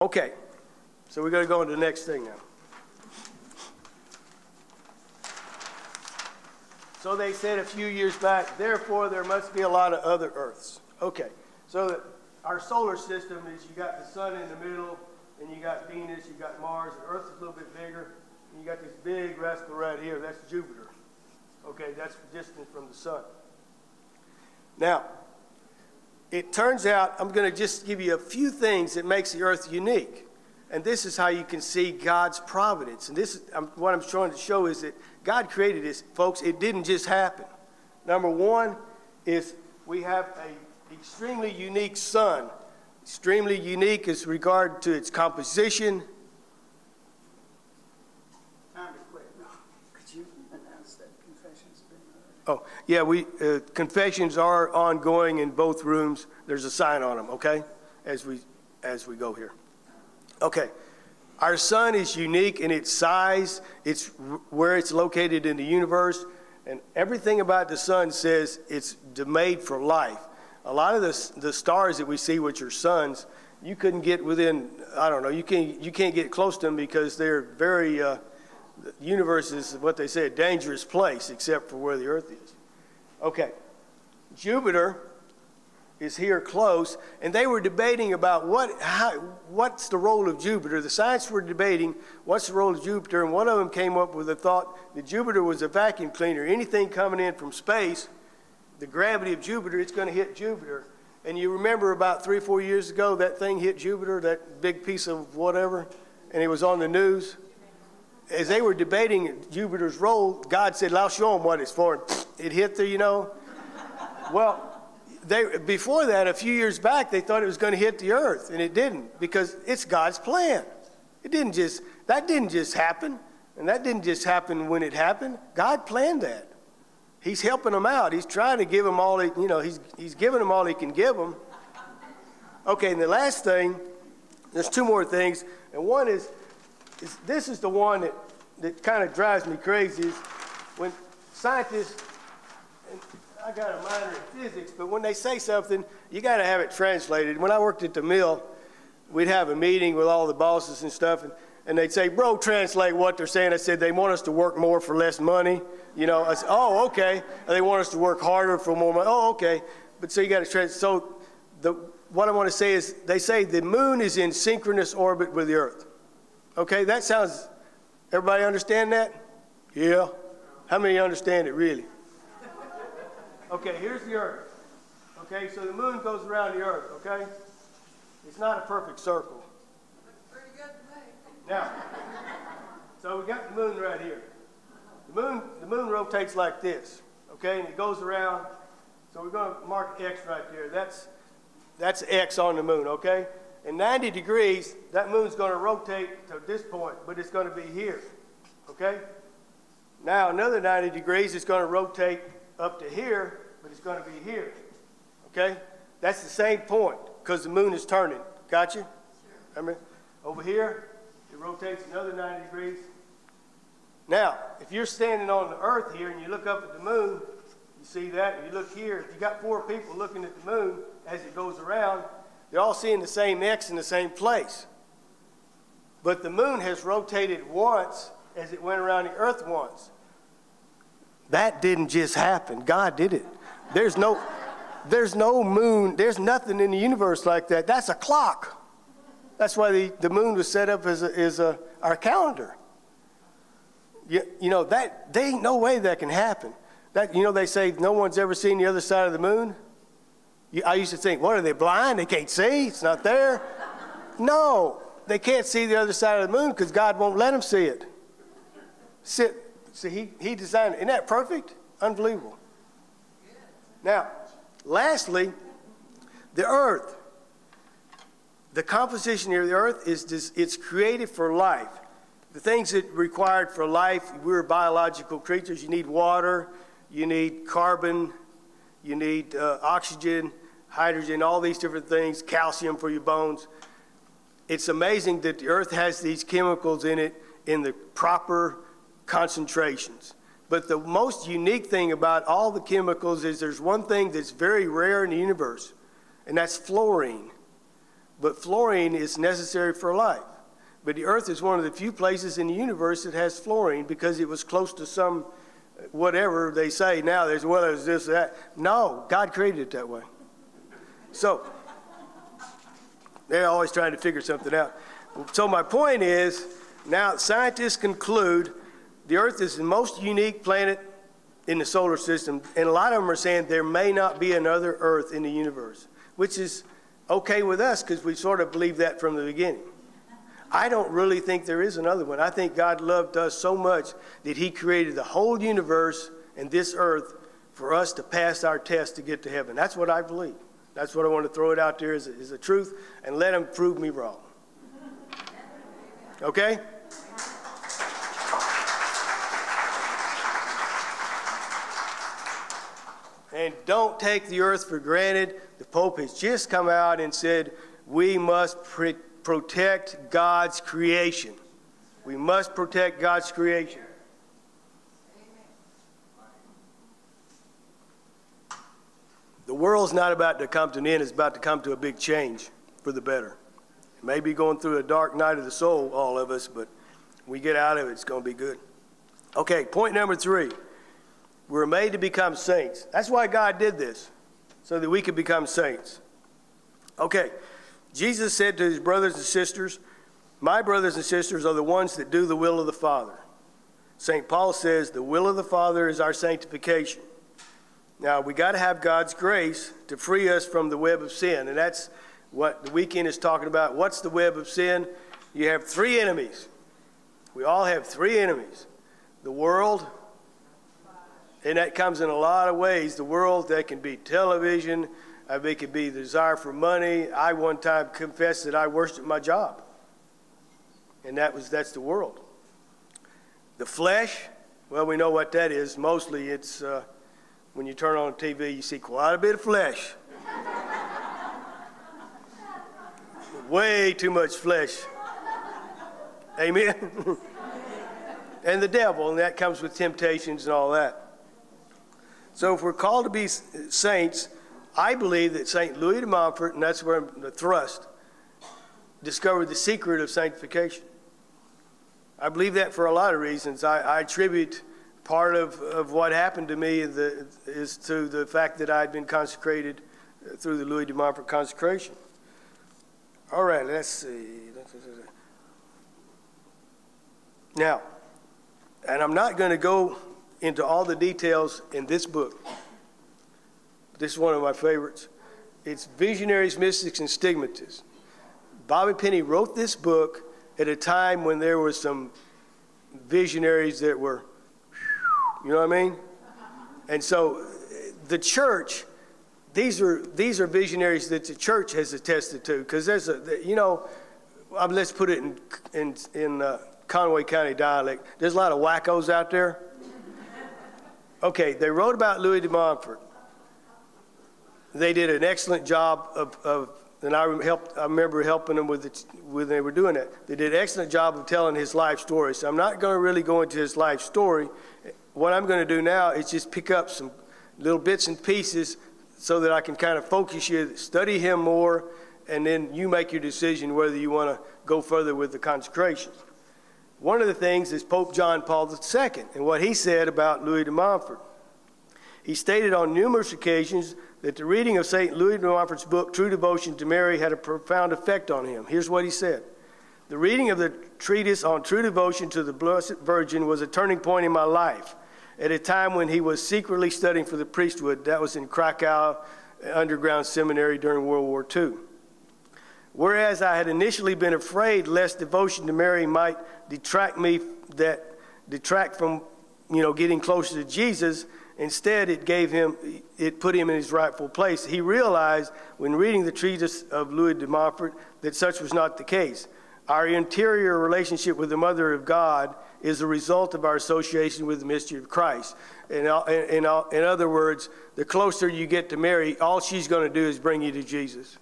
Okay, so we're going to go into the next thing now. So they said a few years back, therefore there must be a lot of other Earths. Okay, so our solar system is you got the sun in the middle, and you got Venus, you got Mars, and Earth is a little bit bigger, and you got this big rascal right here, that's Jupiter. Okay, that's distant from the sun. Now, it turns out, I'm going to just give you a few things that makes the Earth unique. And this is how you can see God's providence. And this is what I'm trying to show is that God created this, folks. It didn't just happen. Number one is we have an extremely unique sun. Extremely unique as regard to its composition. Time to quit. No. Could you announce that confession's been Oh, yeah, confessions are ongoing in both rooms. There's a sign on them, okay, as we go here. Okay, our sun is unique in its size, it's where it's located in the universe, and everything about the sun says it's made for life. A lot of the stars that we see, which are suns, you couldn't get within, I don't know, you can't get close to them because they're very, the universe is what they say, a dangerous place, except for where the Earth is. Okay, Jupiter is here close, and they were debating about what's the role of Jupiter. The scientists were debating what's the role of Jupiter, and one of them came up with the thought that Jupiter was a vacuum cleaner. Anything coming in from space, the gravity of Jupiter, it's going to hit Jupiter. And you remember about 3 or 4 years ago, that thing hit Jupiter, that big piece of whatever, and it was on the news. As they were debating Jupiter's role, God said, I'll show them what it's for. It hit the, Well, before that, a few years back, they thought it was going to hit the Earth, and it didn't, because it's God's plan. That didn't just happen, and that didn't just happen when it happened. God planned that. He's helping them out. He's trying to give them all, he's giving them all he can give them. Okay, and the last thing, there's 2 more things, and one is this is the one that kind of drives me crazy, is when scientists, and I got a minor in physics, but when they say something, you got to have it translated. When I worked at the mill, we'd have a meeting with all the bosses and stuff, and they'd say, bro, translate what they're saying. I said, they want us to work more for less money. I said, oh, okay. And they want us to work harder for more money. Oh, okay. But so you got to translate. So what I want to say is, they say the moon is in synchronous orbit with the Earth. Okay, that sounds, everybody understand that? Yeah. How many understand it really? Okay, here's the Earth. Okay, so the moon goes around the Earth, okay? It's not a perfect circle. Pretty good to me. Now, so we got the moon right here. The moon rotates like this, okay? And it goes around. So we're going to mark X right there. That's X on the moon, okay? In 90 degrees, that moon's going to rotate to this point, but it's going to be here, okay? Now, another 90 degrees, it's going to rotate up to here, but it's going to be here, okay? That's the same point, because the moon is turning. Got you? Sure. Remember? Over here, it rotates another 90 degrees. Now, if you're standing on the Earth here and you look up at the moon, you see that, and you look here, if you got 4 people looking at the moon as it goes around, they're all seeing the same X in the same place. But the moon has rotated once as it went around the Earth once. That didn't just happen. God did it. There's no moon. There's nothing in the universe like that. That's a clock. That's why the moon was set up as our calendar. That there ain't no way that can happen. They say no one's ever seen the other side of the moon. I used to think, what, are they blind? They can't see? It's not there? No, they can't see the other side of the moon because God won't let them see it. See, he designed it. Isn't that perfect? Unbelievable. Now, lastly, the Earth. The composition of the Earth it's created for life. The things that required for life, we're biological creatures. You need water, you need carbon, you need oxygen, hydrogen, all these different things, calcium for your bones. It's amazing that the Earth has these chemicals in it in the proper concentrations. But the most unique thing about all the chemicals is there's one thing that's very rare in the universe, and that's fluorine. but fluorine is necessary for life. But the earth is one of the few places in the universe that has fluorine because it was close to some, whatever they say now, there's, well, there's this, that. No, God created it that way. So, they're always trying to figure something out. So my point is, now scientists conclude the earth is the most unique planet in the solar system, and a lot of them are saying there may not be another earth in the universe, which is okay with us because we sort of believe that from the beginning. I don't really think there is another one. I think God loved us so much that he created the whole universe and this earth for us to pass our test to get to heaven. That's what I believe. That's what I want to throw it out there as a truth, and let them prove me wrong. Okay? And don't take the earth for granted. The Pope has just come out and said we must protect God's creation. We must protect God's creation. The world's not about to come to an end. It's about to come to a big change for the better. It may be going through a dark night of the soul, all of us, but when we get out of it, it's going to be good. Okay, point number 3. We're made to become saints. That's why God did this, so that we could become saints. Okay, Jesus said to his brothers and sisters, my brothers and sisters are the ones that do the will of the Father. St. Paul says the will of the Father is our sanctification. Now, we got to have God's grace to free us from the web of sin, and that's what the weekend is talking about. What's the web of sin? You have 3 enemies. We all have 3 enemies. The world, and that comes in a lot of ways. The world, that can be television. It could be the desire for money. I one time confessed that I worshiped my job. And that's the world. The flesh, well, we know what that is. Mostly it's when you turn on TV, you see quite a bit of flesh. Way too much flesh. Amen? And the devil, and that comes with temptations and all that. So if we're called to be saints, I believe that St. Louis de Montfort, and that's where the thrust, discovered the secret of sanctification. I believe that for a lot of reasons. I attribute part of what happened to me is to the fact that I'd been consecrated through the Louis de Montfort consecration. All right, let's see. Now, and I'm not going to go into all the details in this book. This is one of my favorites. It's Visionaries, Mystics, and Stigmatists. Bobby Penny wrote this book at a time when there were some visionaries that were, you know what I mean? And so the church, these are visionaries that the church has attested to, because there's let's put it in Conway County dialect. There's a lot of wackos out there. Okay, they wrote about Louis de Montfort. They did an excellent job and I remember helping them when they were doing that. They did an excellent job of telling his life story. So I'm not going to really go into his life story. What I'm going to do now is just pick up some little bits and pieces so that I can kind of focus you, study him more, and then you make your decision whether you want to go further with the consecration. One of the things is Pope John Paul II and what he said about Louis de Montfort. He stated on numerous occasions that the reading of St. Louis de Montfort's book, True Devotion to Mary, had a profound effect on him. Here's what he said. The reading of the treatise on true devotion to the Blessed Virgin was a turning point in my life at a time when he was secretly studying for the priesthood. That was in Krakow Underground Seminary during World War II. Whereas I had initially been afraid lest devotion to Mary might detract from, getting closer to Jesus, instead it put him in his rightful place. He realized when reading the treatise of Louis de Montfort that such was not the case. Our interior relationship with the Mother of God is a result of our association with the mystery of Christ. In other words, the closer you get to Mary, all she's going to do is bring you to Jesus.